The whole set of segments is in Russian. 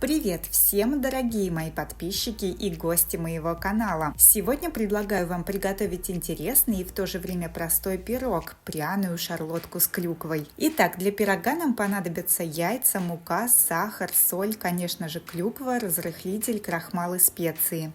Привет всем, дорогие мои подписчики и гости моего канала! Сегодня предлагаю вам приготовить интересный и в то же время простой пирог – пряную шарлотку с клюквой. Итак, для пирога нам понадобятся яйца, мука, сахар, соль, конечно же клюква, разрыхлитель, крахмал и специи.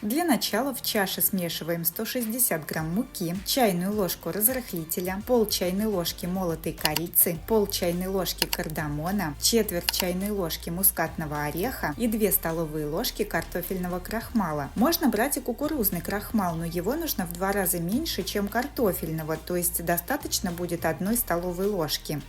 Для начала в чаше смешиваем 160 грамм муки, чайную ложку разрыхлителя, пол чайной ложки молотой корицы, пол чайной ложки кардамона, четверть чайной ложки мускатного ореха и 2 столовые ложки картофельного крахмала. Можно брать и кукурузный крахмал, но его нужно в 2 раза меньше, чем картофельного, то есть достаточно будет 1 столовой ложки.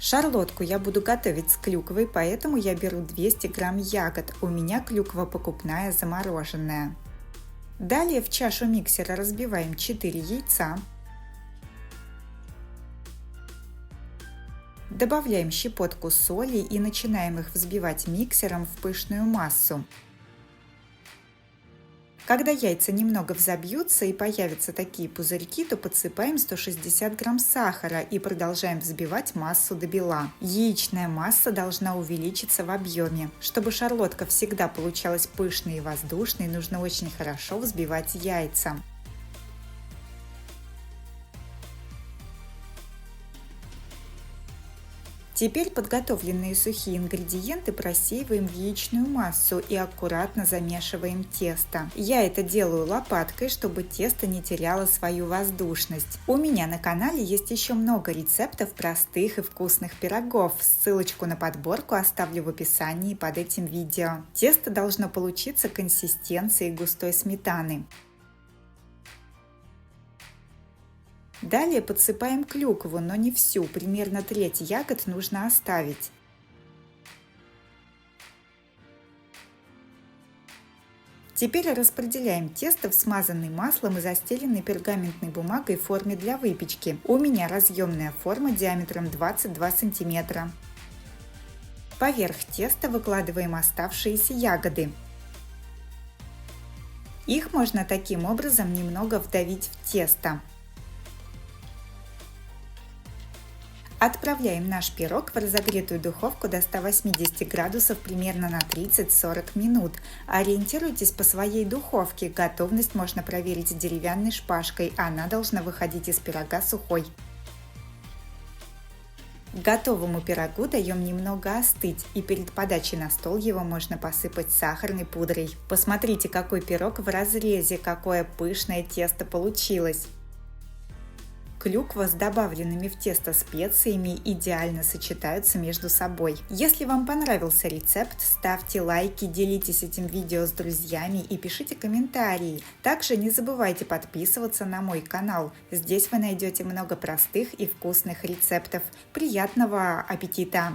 Шарлотку я буду готовить с клюквой, поэтому я беру 200 грамм ягод. У меня клюква покупная замороженная. Далее в чашу миксера разбиваем 4 яйца. Добавляем щепотку соли и начинаем их взбивать миксером в пышную массу. Когда яйца немного взобьются и появятся такие пузырьки, то подсыпаем 160 грамм сахара и продолжаем взбивать массу до бела. Яичная масса должна увеличиться в объеме. Чтобы шарлотка всегда получалась пышной и воздушной, нужно очень хорошо взбивать яйца. Теперь подготовленные сухие ингредиенты просеиваем в яичную массу и аккуратно замешиваем тесто. Я это делаю лопаткой, чтобы тесто не теряло свою воздушность. У меня на канале есть еще много рецептов простых и вкусных пирогов. Ссылочку на подборку оставлю в описании под этим видео. Тесто должно получиться консистенции густой сметаны. Далее подсыпаем клюкву, но не всю, примерно треть ягод нужно оставить. Теперь распределяем тесто в смазанной маслом и застеленной пергаментной бумагой форме для выпечки. У меня разъемная форма диаметром 22 см. Поверх теста выкладываем оставшиеся ягоды. Их можно таким образом немного вдавить в тесто. Отправляем наш пирог в разогретую духовку до 180 градусов примерно на 30-40 минут. Ориентируйтесь по своей духовке. Готовность можно проверить деревянной шпажкой. Она должна выходить из пирога сухой. Готовому пирогу даем немного остыть, и перед подачей на стол его можно посыпать сахарной пудрой. Посмотрите, какой пирог в разрезе, какое пышное тесто получилось. Клюква с добавленными в тесто специями идеально сочетаются между собой. Если вам понравился рецепт, ставьте лайки, делитесь этим видео с друзьями и пишите комментарии. Также не забывайте подписываться на мой канал. Здесь вы найдете много простых и вкусных рецептов. Приятного аппетита!